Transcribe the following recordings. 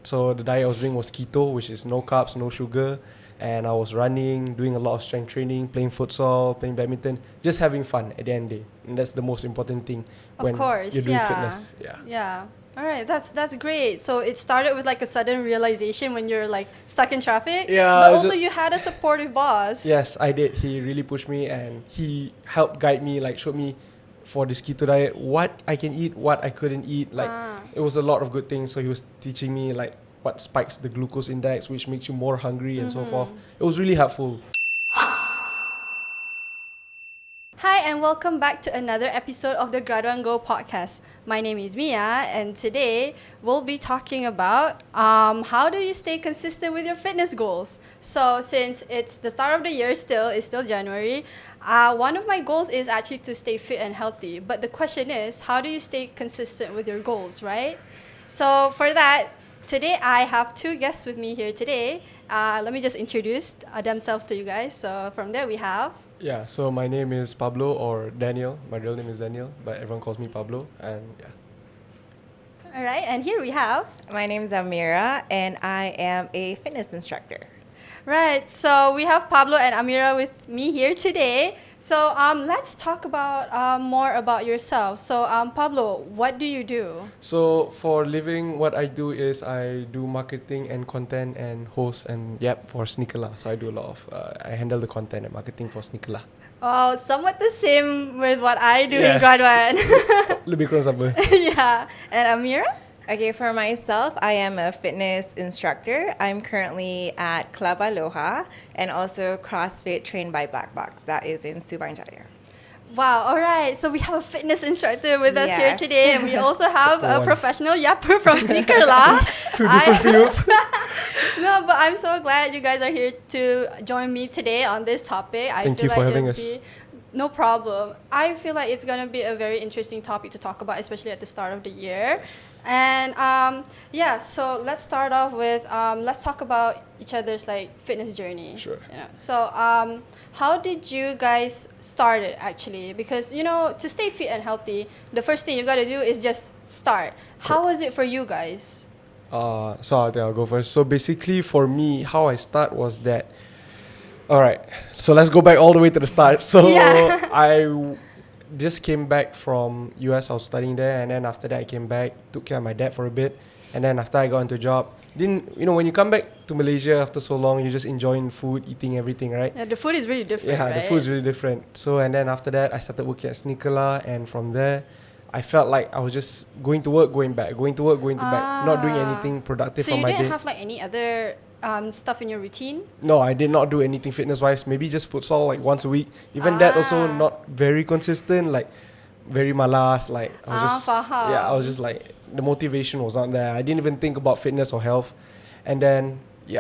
So the diet I was doing was keto, which is no carbs, no sugar. And I was running, doing a lot of strength training, playing futsal, playing badminton, just having fun at the end of the day. And that's the most important thing when you're doing fitness. Yeah. All right, that's great. So it started with like a sudden realization when you're like stuck in traffic. Yeah. But also you had a supportive boss. Yes, I did. He really pushed me and he helped guide me, like showed me for this keto diet what I can eat, what I couldn't eat. Like it was a lot of good things. So he was teaching me like what spikes the glucose index, which makes you more hungry and so forth. It was really helpful. Hi, and welcome back to another episode of the GRADUAN Go podcast. My name is Mia, and today we'll be talking about how do you stay consistent with your fitness goals. So since it's the start of the year it's still January, one of my goals is actually to stay fit and healthy. But the question is, how do you stay consistent with your goals, right? So for that, today I have two guests with me here today. Let me just introduce themselves to you guys. So from there we have... Yeah, so my name is Pablo or Daniel. My real name is Daniel, but everyone calls me Pablo. And yeah. All right, and here we have... My name is Amira, and I am a fitness instructor. Right, so we have Pablo and Amira with me here today. So let's talk about more about yourself. So Pablo, what do you do? So for living, what I do is I do marketing and content and host and for SneakerLAH. So I do a lot of, I handle the content and marketing for SneakerLAH. Oh, somewhat the same with what I do in GRADUAN. Lebih kurang sama. Yeah, and Amira? Okay, for myself, I am a fitness instructor. I'm currently at CLUBALOHA and also CrossFit trained by Black Box. That is in Subang Jaya. Wow, all right. So we have a fitness instructor with us here Yes. today, and we also have a professional yapper from SneakerLAH. Two different fields. No, but I'm so glad you guys are here to join me today on this topic. Thank you for having us. No problem. I feel like it's going to be a very interesting topic to talk about, especially at the start of the year. And so let's start off with, let's talk about each other's like fitness journey. Sure. You know? So how did you guys start it actually? Because, you know, to stay fit and healthy, the first thing you got to do is just start. How was it for you guys? So I think I'll go first. So basically for me, how I start was that, all right, so let's go back all the way to the start. So I just came back from US. I was studying there, and then after that I came back, took care of my dad for a bit, and then after I got into a job, when you come back to Malaysia after so long, you're just enjoying food, eating everything, right? Yeah, the food is really different, right? The food is really different. So and then after that, I started working at SneakerLAH, and from there, I felt like I was just going to work, going back, going to work, going to back, not doing anything productive so for my day. So you didn't have like any other stuff in your routine? No, I did not do anything fitness-wise. Maybe just futsal like once a week. Even that also not very consistent, like very malas. Like I was just like, the motivation was not there. I didn't even think about fitness or health. And then, it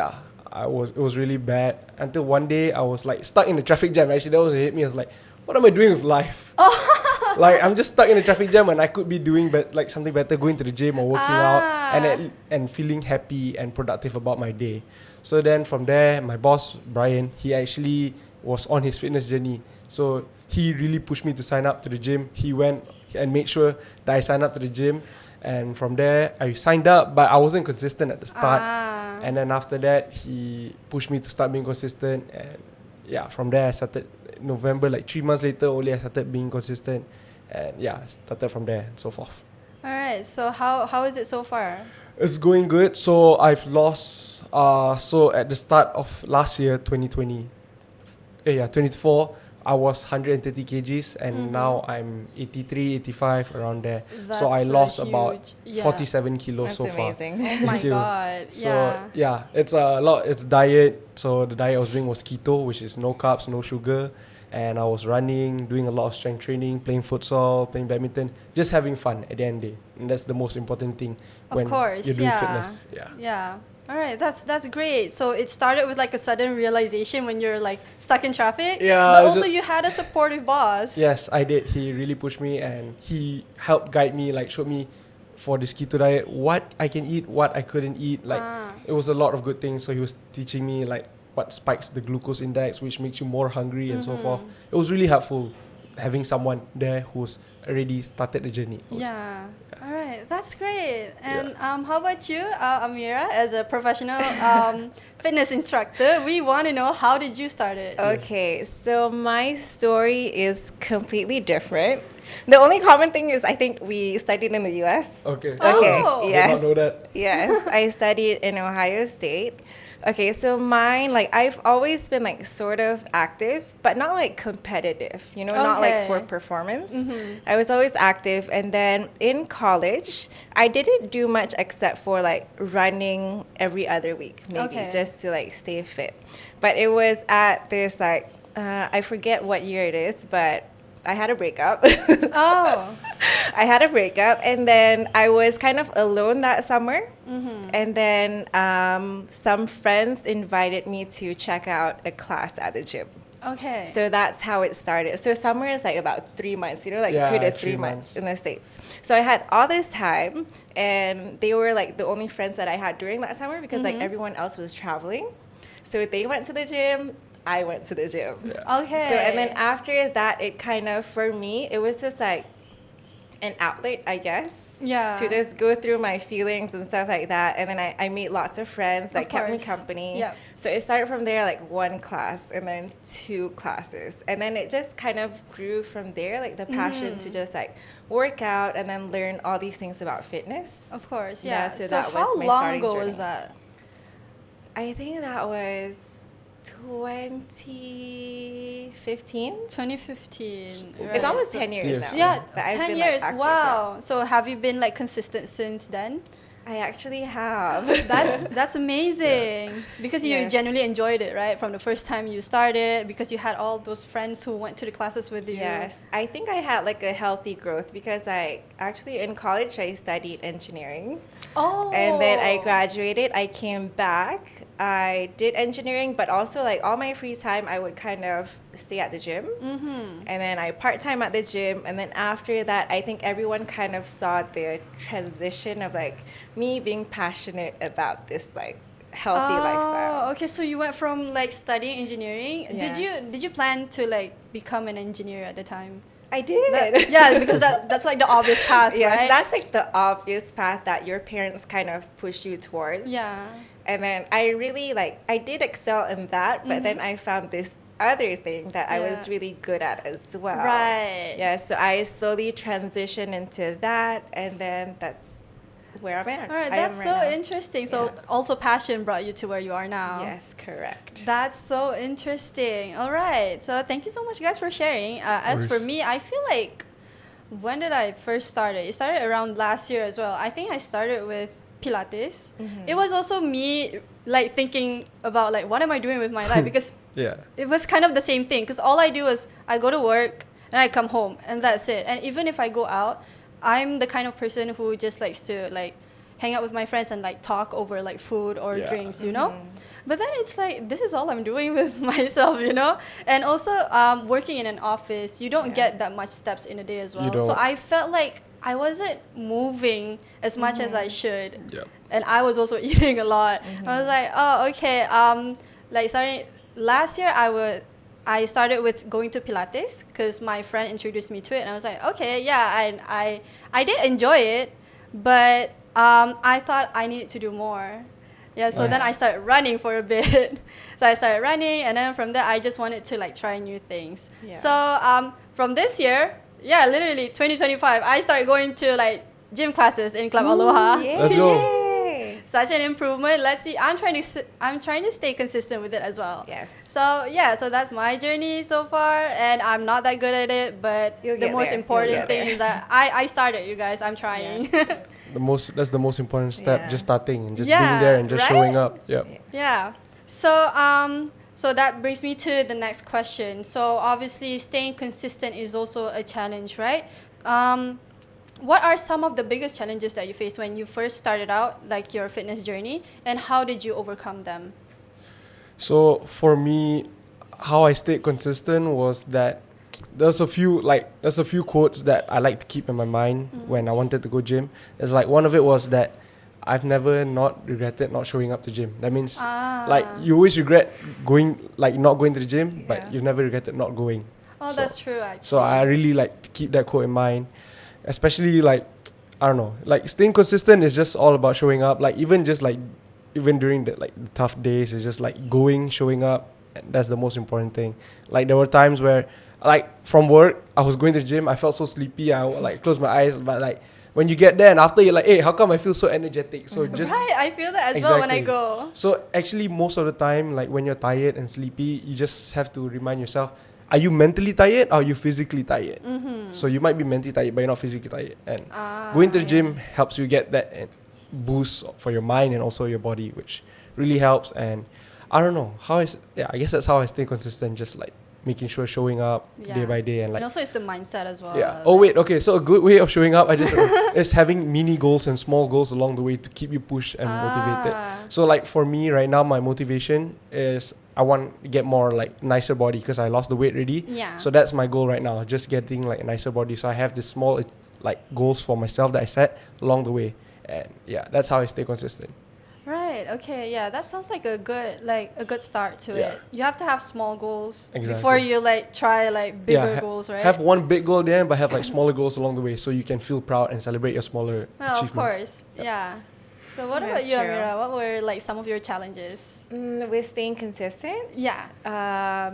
was really bad. Until one day I was like stuck in the traffic jam. Actually, that was what hit me. I was like, what am I doing with life? Like I'm just stuck in the traffic jam and I could be doing like something better, going to the gym or working out and feeling happy and productive about my day. So then from there, my boss, Brian, he actually was on his fitness journey. So he really pushed me to sign up to the gym. He went and made sure that I signed up to the gym. And from there, I signed up, but I wasn't consistent at the start. And then after that, he pushed me to start being consistent. And from there I started November, like 3 months later only I started being consistent. And started from there and so forth. All right. So how is it so far? It's going good. So I've lost. So at the start of last year, 24, I was 130 kgs, and now I'm 83, 85, around there. That's so I lost about 47 kilos so far. That's amazing. Oh my God. So it's a lot. It's diet. So the diet I was doing was keto, which is no carbs, no sugar. And I was running, doing a lot of strength training, playing futsal, playing badminton, just having fun at the end of the day. And that's the most important thing when you're doing fitness. Yeah. All right, that's great. So it started with like a sudden realization when you're like stuck in traffic. Yeah. But also you had a supportive boss. Yes, I did. He really pushed me and he helped guide me, like showed me for this keto diet what I can eat, what I couldn't eat. Like it was a lot of good things. So he was teaching me like what spikes the glucose index, which makes you more hungry and so forth. It was really helpful having someone there who's already started the journey. Yeah. All right, that's great. And how about you, Amira, as a professional fitness instructor? We want to know, how did you start it? Okay, so my story is completely different. The only common thing is I think we studied in the US. Okay. Okay, Oh. yes. Did not know that. Yes, I studied in Ohio State. Okay, so mine, like, I've always been like sort of active, but not like competitive, you know, not like for Okay. performance. I was always active. And then in college, I didn't do much except for like running every other week, maybe Okay. just to like stay fit. But it was at this like, I forget what year it is, but I had a breakup. Oh. I had a breakup, and then I was kind of alone that summer. And then some friends invited me to check out a class at the gym. Okay. So that's how it started. So summer is like about 3 months, you know, like Yeah, 2 to 3 3 months months. in the States. So I had all this time, and they were like the only friends that I had during that summer because like everyone else was traveling. So they went to the gym, I went to the gym. Yeah. Okay. So, and then after that, it kind of, for me, it was just like an outlet, I guess. Yeah. To just go through my feelings and stuff like that. And then I made lots of friends that kept me course. company. Yep. So it started from there, like 1 class and then 2 classes. And then it just kind of grew from there, like the passion to just like work out and then learn all these things about fitness. Of course, Yeah, yeah. so So that was how my long starting ago was journey. that? I think that was 2015. 2015. It's right. almost So- 10 years Yes. now. Yeah, that I've 10 been, years. Like, active, Wow. So have you been like consistent since then? I actually have. That's amazing. Because you Yes. genuinely enjoyed it, right? From the first time you started, because you had all those friends who went to the classes with you. Yes, I think I had like a healthy growth because I actually in college I studied engineering. Oh. And then I graduated, I came back, I did engineering, but also like all my free time I would kind of stay at the gym. And then I part-time at the gym, and then after that I think everyone kind of saw the transition of like me being passionate about this like healthy lifestyle. Oh, okay. So you went from like studying engineering. Yes. Did you plan to like become an engineer at the time? I did. Yeah, because that's like the obvious path, Yes, right? that's like the obvious path that your parents kind of push you towards. Yeah. And then I really like, I did excel in that, but then I found this other thing that I was Yeah. really good at as well. Right. Yeah, so I slowly transitioned into that, and then that's where I'm at. All right, I am that's right so now. interesting. So Yeah. also passion brought you to where you are now. Yes, correct. That's so interesting. All right. So thank you so much, guys, for sharing. As for course. me, I feel like when did I first start it? It started around last year as well. I think I started with Pilates. It was also me like thinking about like what am I doing with my life, because Yeah. it was kind of the same thing, because all I do is I go to work and I come home and that's it. And even if I go out, I'm the kind of person who just likes to like hang out with my friends and like talk over like food or Yeah. drinks, you know. But then it's like this is all I'm doing with myself, you know. And also working in an office, you don't get that much steps in a day as well. So don't. I felt like I wasn't moving as much as I should. Yep. And I was also eating a lot. I was like, oh, okay. Like starting last year, I started with going to Pilates because my friend introduced me to it, and I was like, okay, yeah, I did enjoy it, but I thought I needed to do more. Yeah, so then I Nice. started running for a bit. So I started running, and then from there, I just wanted to like try new things. Yeah. So from this year, yeah, literally 2025, I started going to like gym classes in Club Aloha. Let's go. Yay. Such an improvement. Let's see. I'm trying to stay consistent with it as well. Yes. So yeah, so that's my journey so far, and I'm not that good at it, but You'll the get most there. important You'll get thing there. is that I started, you guys. I'm trying. That's the most important step. Yeah. Just starting and just Yeah, being there and just right? showing up. Yep. Yeah. So so that brings me to the next question. So obviously staying consistent is also a challenge, right? What are some of the biggest challenges that you faced when you first started out, like your fitness journey, and how did you overcome them? So for me, how I stayed consistent was that there's a few quotes that I like to keep in my mind when I wanted to go gym. It's like one of it was that I've never not regretted not showing up to gym. That means like you always regret not going to the gym, but Yeah. you've never regretted not going. Oh, that's true, actually. So I really like to keep that quote in mind, especially like, I don't know, like staying consistent is just all about showing up. Like even during the tough days, it's just like showing up. And that's the most important thing. Like there were times where, like from work, I was going to the gym, I felt so sleepy, I would like close my eyes, but like when you get there and after you're like, hey, how come I feel so energetic? So just right, I feel that as well when I go. So actually most of the time, like when you're tired and sleepy, you just have to remind yourself, are you mentally tired or are you physically tired? So you might be mentally tired but you're not physically tired. And going to the gym helps you get that boost for your mind and also your body, which really helps. And I don't know I guess that's how I stay consistent, just like making sure showing up day by day. And like, and also it's the mindset as well. Yeah. Oh wait, okay, so a good way of showing up is having mini goals and small goals along the way to keep you pushed and motivated. So like for me right now, my motivation is I want to get more like nicer body because I lost the weight already. Yeah. So that's my goal right now, just getting like a nicer body. So I have this small like goals for myself that I set along the way. And yeah, that's how I stay consistent. Right. Okay. Yeah, that sounds like a good start to it. You have to have small goals before you like try like bigger goals, right? Have one big goal then, but have like smaller goals along the way, so you can feel proud and celebrate your smaller achievements. Of course. Yeah. So what about you, Amira? What were like some of your challenges? With staying consistent? Yeah.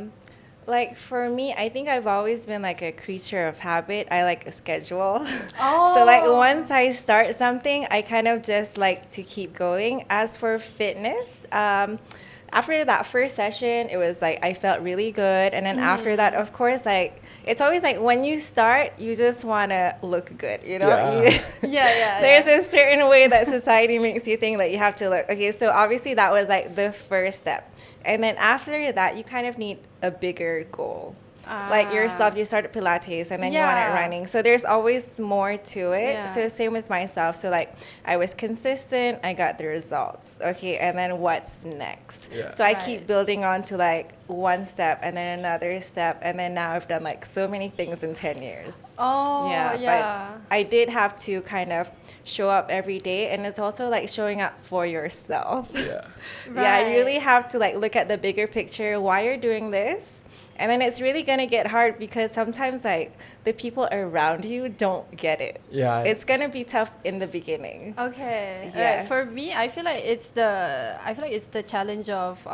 Like for me, I think I've always been like a creature of habit. I like a schedule. Oh. So like once I start something, I kind of just like to keep going. As for fitness, after that first session, it was like I felt really good. And then after that, of course, like it's always like when you start, you just want to look good, you know? There's a certain way that society makes you think that you have to look. Okay, so obviously that was like the first step. And then after that, you kind of need a bigger goal. Like yourself, you started Pilates and then you wanted running. So there's always more to it. Yeah. So same with myself. So like I was consistent, I got the results. Okay, and then what's next? So I keep building on to like one step and then another step. And then now I've done like so many things in 10 years. Oh, But I did have to kind of show up every day. And it's also like showing up for yourself. Yeah, you really have to like look at the bigger picture, why you're doing this. And then it's really going to get hard because sometimes like the people around you don't get it. Yeah. It's going to be tough in the beginning. Okay. Yes. For me, I feel like it's the challenge of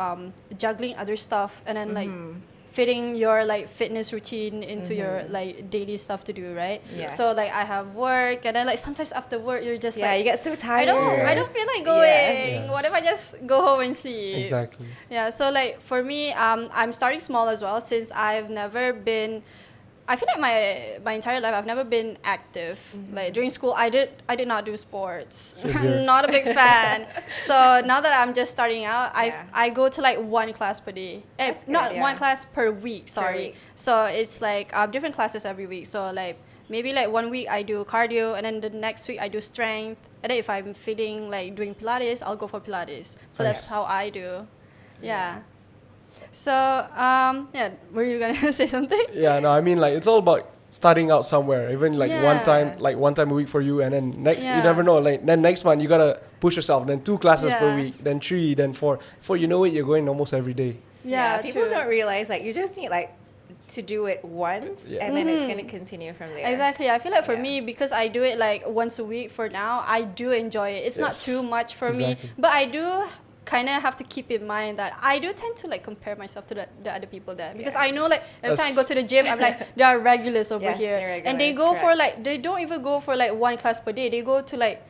juggling other stuff and then like fitting your like fitness routine into your like daily stuff to do, right? So like I have work and then like sometimes after work you're just like you get so tired. I don't feel like going. What if I just go home and sleep? Exactly. Yeah, so like for me, I'm starting small as well since I've never been I feel like my entire life I've never been active. Like during school I did not do sports. I'm not a big fan. So now that I'm just starting out, I go to like one class per day. One class per week, sorry. So it's like different classes every week. So like maybe like 1 week I do cardio and then the next week I do strength. And then if I'm feeling like doing Pilates, I'll go for Pilates. So that's how I do. Yeah. So, were you gonna say something? Yeah, no, I mean like it's all about starting out somewhere. Even like one time a week for you, and then next you never know. Like then next month you gotta push yourself. Then 2 classes per week, then 3, then 4. Before you know it, you're going almost every day. Yeah, people don't realize like you just need like to do it once and then it's going to continue from there. Exactly. I feel like for me, because I do it like once a week for now, I do enjoy it. It's not too much for me, but I do kind of have to keep in mind that I do tend to like compare myself to the other people there because I know like every time I go to the gym I'm like there are regulars over here and they go for like they don't even go for like 1 class per day, they go to like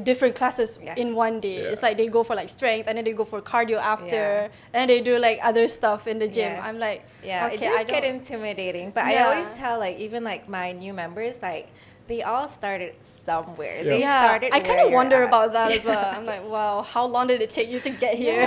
different classes in one day. It's like they go for like strength and then they go for cardio after and they do like other stuff in the gym. I'm like okay, it does get intimidating, but I always tell like even like my new members like they all started somewhere. They started. I kind of wonder about that as well. I'm like, wow, how long did it take you to get here?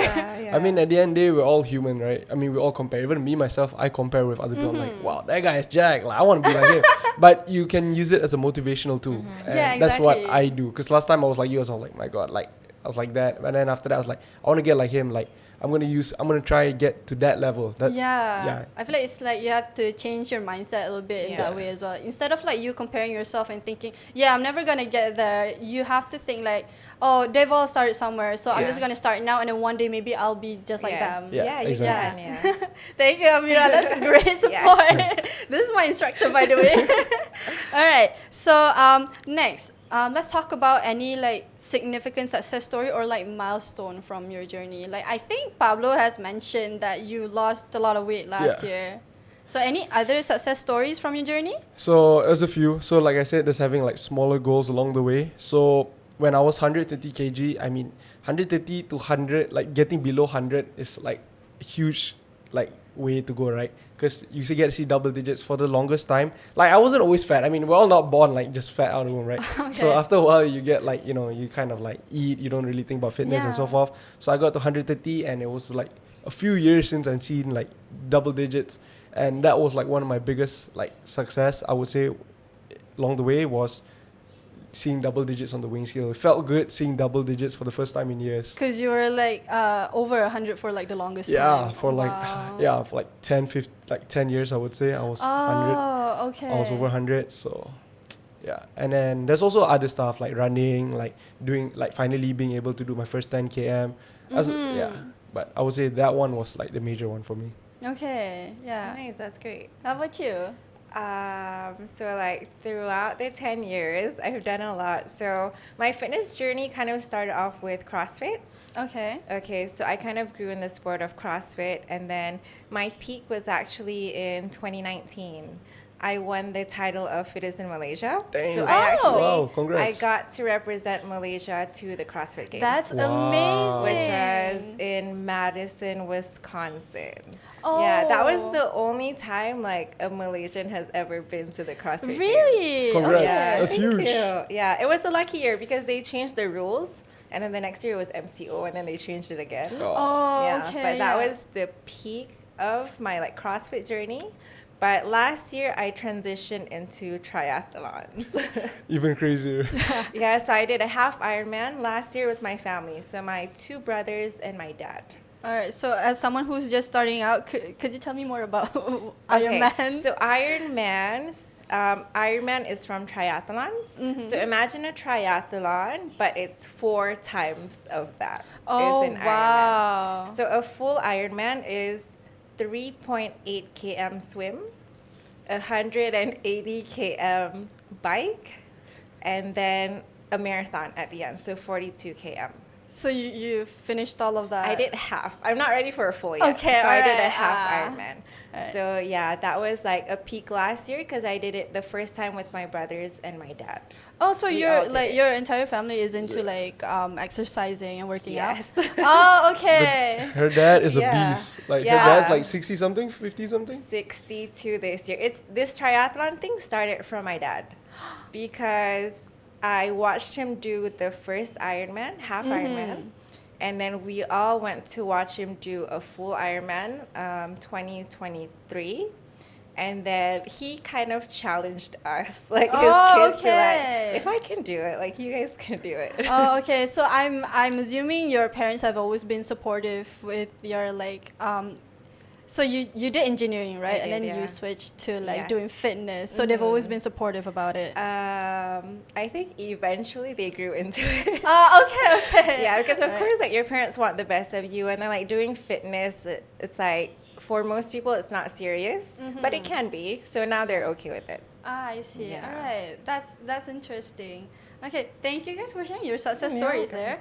I mean, at the end of the day, we're all human, right? I mean, we all compare. Even me, myself, I compare with other people. I'm like, wow, that guy is jacked. Like, I want to be like him. But you can use it as a motivational tool. And that's what I do. Because last time I was like you, I was all like, my God, like, I was like that. And then after that, I was like, I want to get like him. Like, I'm gonna try get to that level. That's yeah. I feel like it's like you have to change your mindset a little bit in that way as well. Instead of like you comparing yourself and thinking, I'm never gonna get there. You have to think like, oh, they've all started somewhere, so I'm just gonna start now, and then one day maybe I'll be just like them. Yeah, exactly. Yeah. Thank you, Amira. That's great support. This is my instructor, by the way. All right. So next. Let's talk about any like significant success story or like milestone from your journey. Like I think Pablo has mentioned that you lost a lot of weight last year. So any other success stories from your journey? So there's a few. So like I said, there's having like smaller goals along the way. So when I was 130 kg, I mean 130 to 100, like getting below 100 is like huge like way to go, right? Because you get to see double digits for the longest time. Like I wasn't always fat. I mean, we're all not born like just fat out of the womb, right? So after a while, you get like, you kind of like eat. You don't really think about fitness and so forth. So I got to 130, and it was like a few years since I'd seen like double digits, and that was like one of my biggest like success, I would say, along the way, was seeing double digits on the weighing scale. It felt good seeing double digits for the first time in years. Because you were like over 100 for like the longest time. For like 10 years, I would say. I was 100. Okay. I was over 100, so yeah. And then there's also other stuff like running, like doing, like finally being able to do my first 10 km. But I would say that one was like the major one for me. Okay, yeah. Nice, that's great. How about you? So like throughout the 10 years, I've done a lot. So my fitness journey kind of started off with CrossFit. Okay, so I kind of grew in the sport of CrossFit, and then my peak was actually in 2019. I won the title of Fittest in Malaysia. Dang. So I got to represent Malaysia to the CrossFit Games. That's amazing. Which was in Madison, Wisconsin. Yeah, that was the only time like a Malaysian has ever been to the CrossFit Games. Really? Congrats. Yeah, That's huge. Yeah, it was a lucky year because they changed the rules. And then the next year it was MCO, and then they changed it again. But that was the peak of my like CrossFit journey. But last year I transitioned into triathlons. Even crazier. So I did a half Ironman last year with my family. So my 2 brothers and my dad. All right. So as someone who's just starting out, could you tell me more about Ironman? So Ironman is from triathlons. So imagine a triathlon, but it's 4 times of that. Wow. Ironman. So a full Ironman is 3.8 km swim, 180 km bike, and then a marathon at the end, so 42 km. So you finished all of that? I did half. I'm not ready for a full yet. Okay, so I did a half Ironman. Right. So yeah, that was like a peak last year because I did it the first time with my brothers and my dad. Oh, so your entire family is into like exercising and working out? Oh, okay. Her dad is a beast. Like her dad's like 60 something, 50 something. 62 this year. This triathlon thing started from my dad because I watched him do the first Ironman, half Ironman, and then we all went to watch him do a full Ironman, 2023. And then he kind of challenged us, like his kids, to like, if I can do it, like you guys can do it. Oh, okay. So I'm assuming your parents have always been supportive with your like so you did engineering, right? And then you switched to like doing fitness. So they've always been supportive about it. I think eventually they grew into it. Oh, okay. Yeah, because of course like your parents want the best of you, and then like doing fitness, it's like for most people it's not serious, but it can be. So now they're okay with it. I see. Yeah. All right. That's interesting. Okay, thank you guys for sharing your success stories there.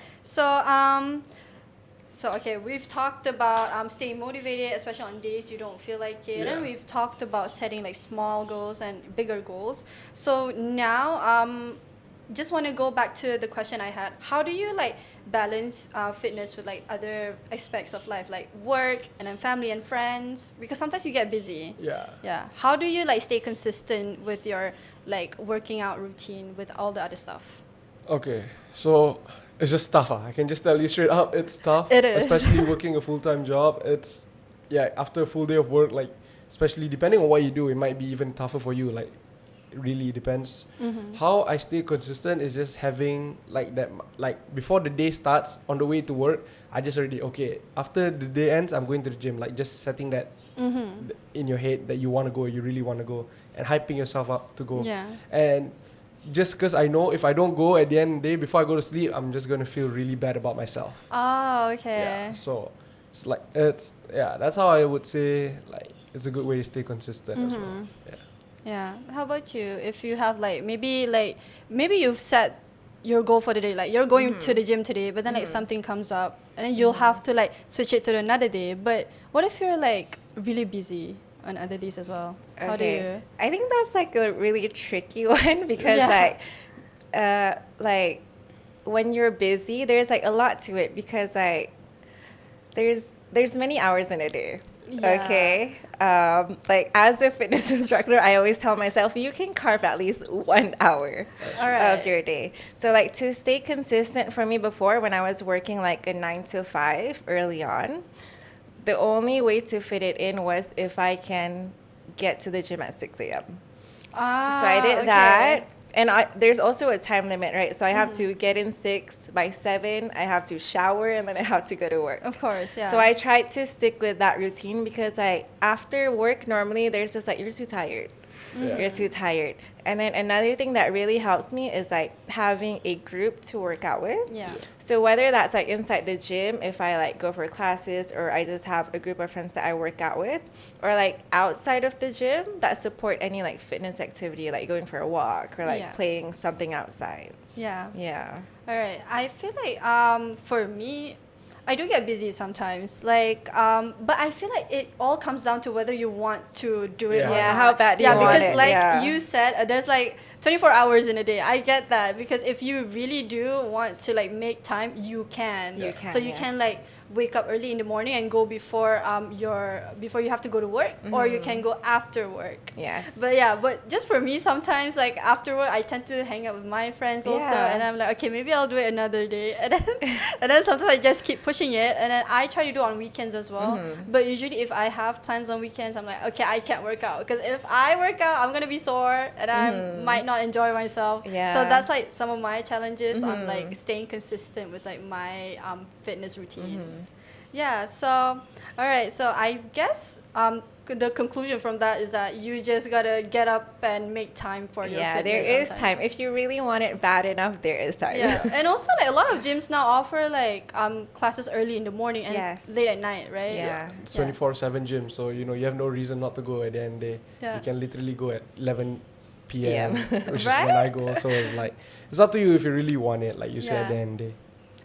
So okay, we've talked about staying motivated, especially on days you don't feel like it. And we've talked about setting like small goals and bigger goals. So now just want to go back to the question I had. How do you like balance fitness with like other aspects of life, like work and then family and friends? Because sometimes you get busy. Yeah. How do you like stay consistent with your like working out routine with all the other stuff? Okay, so it's just tough. I can just tell you straight up, it's tough. It is. Especially working a full-time job. It's, after a full day of work, like, especially depending on what you do, it might be even tougher for you. Like, really depends. How I stay consistent is just having like that, like before the day starts, on the way to work, I just already, okay, after the day ends, I'm going to the gym. Like just setting that in your head that you want to go, you really want to go, and hyping yourself up to go. Yeah. And just because I know if I don't go at the end of the day, before I go to sleep, I'm just going to feel really bad about myself. Oh, okay. Yeah, so it's like, that's how I would say, like, it's a good way to stay consistent as well. Yeah. Yeah. How about you? If you have maybe you've set your goal for the day, like you're going to the gym today, but then like something comes up and then you'll have to like switch it to another day. But what if you're like really busy on other days as well? Okay. How do you? I think that's like a really tricky one because like when you're busy, there's like a lot to it because like there's many hours in a day. Yeah. Okay. Like as a fitness instructor, I always tell myself you can carve at least 1 hour of your day. So like to stay consistent for me before when I was working like a 9 to 5 early on, the only way to fit it in was if I can get to the gym at 6 a.m. So I did that. And there's also a time limit, right? So I have to get in 6 by 7. I have to shower and then I have to go to work. Of course, yeah. So I tried to stick with that routine because like after work, normally there's just like, you're too tired. You're too tired. And then another thing that really helps me is like having a group to work out with. Yeah. So whether that's like inside the gym, if I like go for classes, or I just have a group of friends that I work out with, or like outside of the gym that support any like fitness activity, like going for a walk or like playing something outside. Yeah. Yeah. All right. I feel like for me, I do get busy sometimes, like, but I feel like it all comes down to whether you want to do it or not. How bad do you want because it? like you said, there's like 24 hours in a day. I get that because if you really do want to like make time, you can. You can, so you can like wake up early in the morning and go before before you have to go to work, or you can go after work. Yes. But just for me, sometimes like after work, I tend to hang out with my friends also, and I'm like, okay, maybe I'll do it another day, and then sometimes I just keep pushing it, and then I try to do on weekends as well. But usually, if I have plans on weekends, I'm like, okay, I can't work out because if I work out, I'm gonna be sore and I might not enjoy myself. Yeah. So that's like some of my challenges on like staying consistent with like my fitness routines. Yeah, so all right, so I guess the conclusion from that is that you just gotta get up and make time for your fitness. Yeah, there is time. If you really want it bad enough, there is time. Yeah, and also like a lot of gyms now offer like classes early in the morning and late at night, right? Yeah. It's 24/7 gym, so you have no reason not to go at the end of the day. Yeah. You can literally go at 11 p.m. which is Right? when I go. So it's like, it's up to you if you really want it, like you said at the end of the day.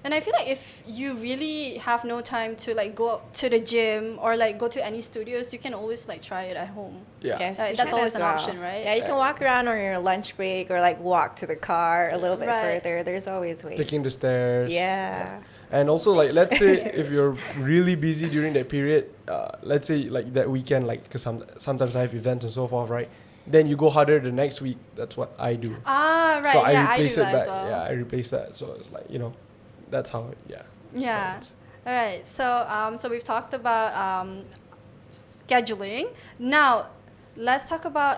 And I feel like if you really have no time to like go to the gym or like go to any studios, you can always like try it at home. Yeah. Yes, That's always an option, right? Yeah, you can walk around on your lunch break or like walk to the car a little bit further. There's always ways. Taking the stairs. Yeah. And also, like, let's say if you're really busy during that period, let's say like that weekend, like, because sometimes I have events and so forth, right? Then you go harder the next week. That's what I do. Ah, right. So I I do replace that it as back. well. Yeah, I replace that. So it's like, that's how, Yeah. All right. So we've talked about scheduling. Now, let's talk about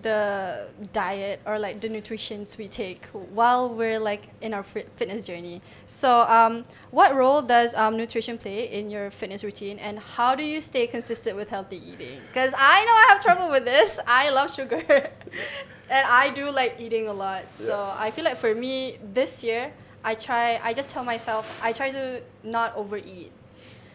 the diet or like the nutritions we take while we're like in our fitness journey. So, what role does nutrition play in your fitness routine, and how do you stay consistent with healthy eating? Because I know I have trouble with this. I love sugar, and I do like eating a lot. So I feel like for me this year, I just tell myself I try to not overeat,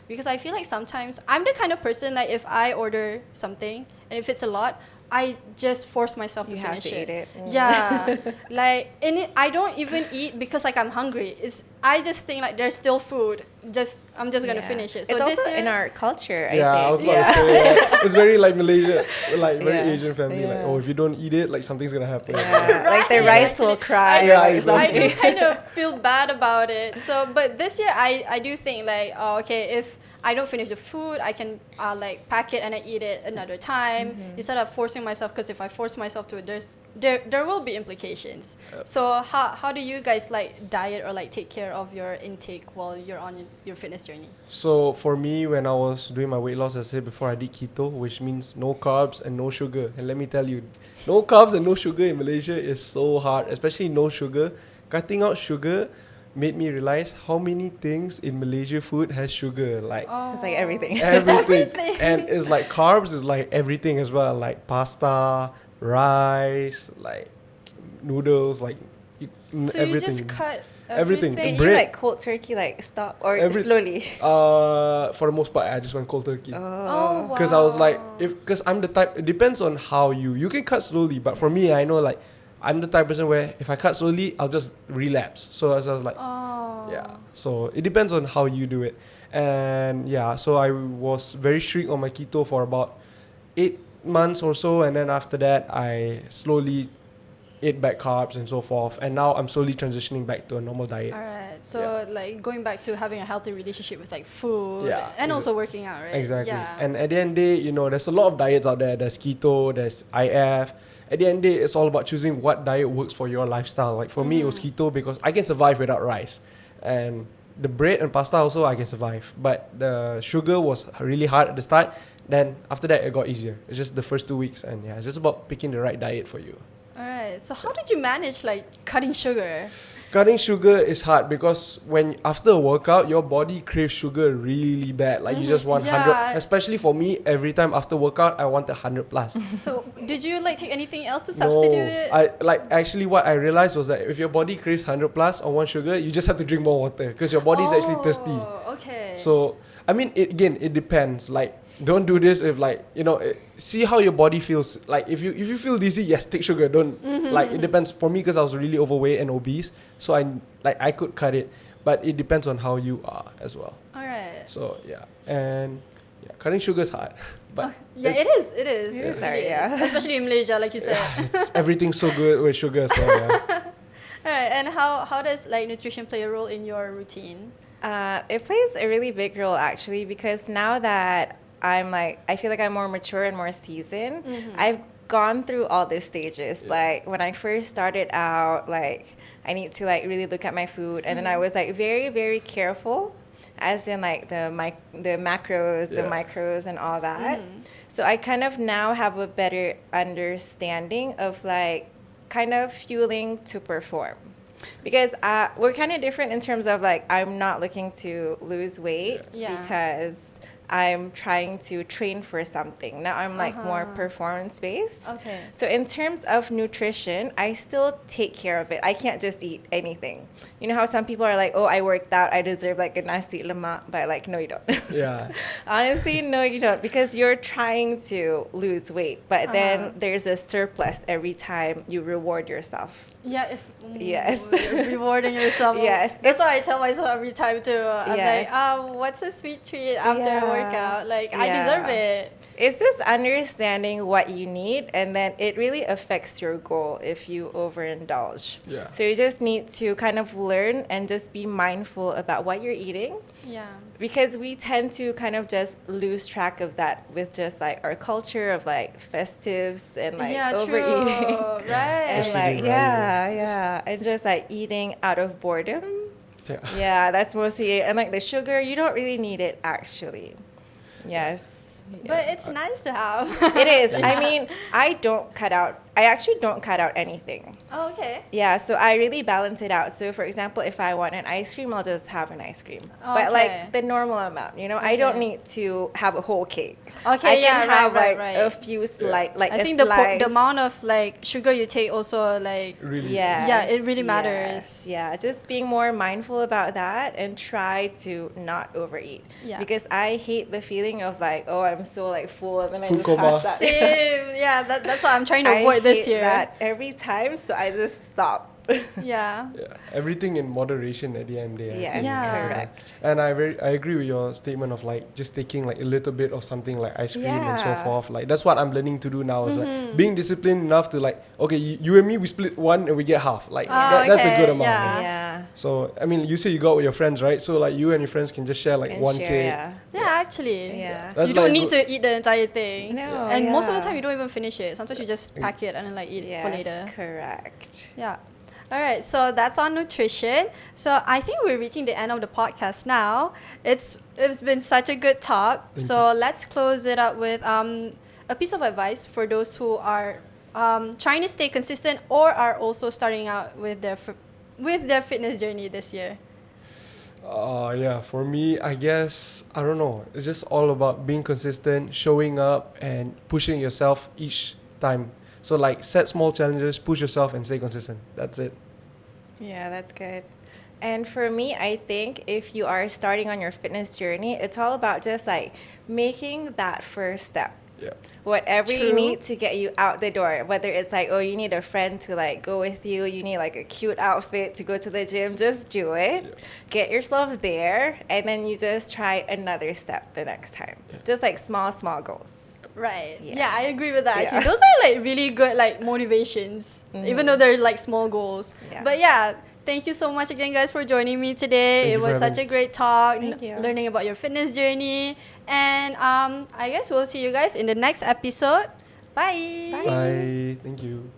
because I feel like sometimes I'm the kind of person like if I order something and if it's a lot, I just force myself to finish it. Eat it. Yeah, like in it, I don't even eat because like I'm hungry. I just think like there's still food. I'm just gonna finish it. So it's this also year, in our culture. I was about to say, it's very like Malaysia, like very Asian family. Like, if you don't eat it, like something's gonna happen. Yeah. Like the rice will cry. I do kind of feel bad about it. So, but this year I do think like, if I don't finish the food, I can like pack it and I eat it another time instead of forcing myself. Because if I force myself to it, there will be implications. So how do you guys like diet or like take care of your intake while you're on your fitness journey? So for me, when I was doing my weight loss, as I said before, I did keto, which means no carbs and no sugar. And let me tell you, no carbs and no sugar in Malaysia is so hard, especially no sugar. Cutting out sugar made me realize how many things in Malaysia food has sugar. Like It's like everything. everything. And it's like carbs is like everything as well, like pasta, rice, like noodles, like So everything. you just cut Everything. Did you bread. like cold turkey, like stop or slowly? For the most part, I just went cold turkey. Oh, wow. Because I was like, because I'm the type. It depends on how you can cut slowly, but for me, I know like I'm the type of person where if I cut slowly, I'll just relapse. So I was like, yeah. So it depends on how you do it, and yeah. So I was very strict on my keto for about 8 months or so, and then after that, I slowly ate back carbs and so forth, and now I'm slowly transitioning back to a normal diet. All right. So like going back to having a healthy relationship with like food and also working out, right? Exactly. Yeah. And at the end of the day, there's a lot of diets out there. There's keto, there's IF. At the end of the day, it's all about choosing what diet works for your lifestyle. Like for me, it was keto because I can survive without rice. And the bread and pasta also I can survive. But the sugar was really hard at the start. Then after that, it got easier. It's just the first 2 weeks. And yeah, it's just about picking the right diet for you. All right. So how did you manage like cutting sugar? Cutting sugar is hard because when after a workout, your body craves sugar really bad. Like you just want 100. Especially for me, every time after workout, I want 100 plus. So did you like take anything else to substitute it? Actually what I realized was that if your body craves 100 plus on one sugar, you just have to drink more water because your body is actually thirsty. Okay. So I mean, it depends. Like, don't do this if see how your body feels. Like if you feel dizzy, yes, take sugar. Don't like it depends. For me, because I was really overweight and obese, so I could cut it, but it depends on how you are as well. All right. So yeah, and cutting sugar is hard. But it is. It is. Especially in Malaysia, like you said. It's everything's so good with sugar. So yeah. All right. And how does like nutrition play a role in your routine? It plays a really big role actually, because now that I feel like I'm more mature and more seasoned. I've gone through all these stages. Like when I first started out, like I need to like really look at my food, and then I was like very, very careful, as in like the macros, the micros, and all that. So I kind of now have a better understanding of like kind of fueling to perform. Because we're kind of different in terms of like I'm not looking to lose weight because I'm trying to train for something. Now I'm like more performance based. Okay. So in terms of nutrition, I still take care of it. I can't just eat anything. You know how some people are like, oh, I worked out, I deserve like a nasi lemak, but like, no, you don't. Yeah. Honestly, no, you don't, because you're trying to lose weight, but then there's a surplus every time you reward yourself. Yeah. Yes. Rewarding yourself. Yes. That's what I tell myself every time too. I'm like, what's a sweet treat after a workout? Like, I deserve it. It's just understanding what you need, and then it really affects your goal if you overindulge. Yeah. So you just need to kind of learn and just be mindful about what you're eating. Yeah. Because we tend to kind of just lose track of that with just like our culture of like festives and like overeating. True. Right. And like, and just like eating out of boredom. Yeah, that's mostly it. And like the sugar, you don't really need it actually. Yes. But it's nice to have. It is. I mean, I actually don't cut out anything. Oh, okay. Yeah, so I really balance it out. So for example, if I want an ice cream, I'll just have an ice cream. But like the normal amount, I don't need to have a whole cake. Okay, I can have a few slight, like I think slice. the amount of like sugar you take also like Really. it really matters. Yeah, just being more mindful about that and try to not overeat. Yeah. Because I hate the feeling of like, oh, I'm so like full and then I Food just coma. pass out. Same. Yeah, that's what I'm trying to avoid this year. That every time, so I just stop. Yeah. Everything in moderation at the end there. Yes, correct. And I agree with your statement of like just taking like a little bit of something like ice cream and so forth. Like that's what I'm learning to do now. Is like being disciplined enough to like, okay, you and me, we split one and we get half. Like that's a good amount. Yeah. So I mean, you say you go out with your friends, right? So like you and your friends can just share like one cake. Yeah, actually. Yeah. That's you don't like need to eat the entire thing. No. And most of the time you don't even finish it. Sometimes you just pack it and then like eat it for later. Correct. Yeah. All right, so that's on nutrition. So I think we're reaching the end of the podcast now. It's been such a good talk. So let's close it up with a piece of advice for those who are trying to stay consistent or are also starting out with their fitness journey this year. Yeah, for me, I guess, I don't know. It's just all about being consistent, showing up, and pushing yourself each time. So, like, set small challenges, push yourself, and stay consistent. That's it. Yeah, that's good. And for me, I think if you are starting on your fitness journey, it's all about just like making that first step. Yeah. Whatever you True. need to get you out the door, whether it's like, oh, you need a friend to like go with you, you need like a cute outfit to go to the gym, just do it. Yeah. Get yourself there, and then you just try another step the next time. Yeah. Just like small goals. Right. Yeah. Yeah, I agree with that. Yeah. Actually, those are like really good like motivations, even though they're like small goals. Yeah. But yeah, thank you so much again, guys, for joining me today. Thank It you for was such having a great talk, Thank you. learning about your fitness journey, and I guess we'll see you guys in the next episode. Bye. Bye. Bye. Thank you.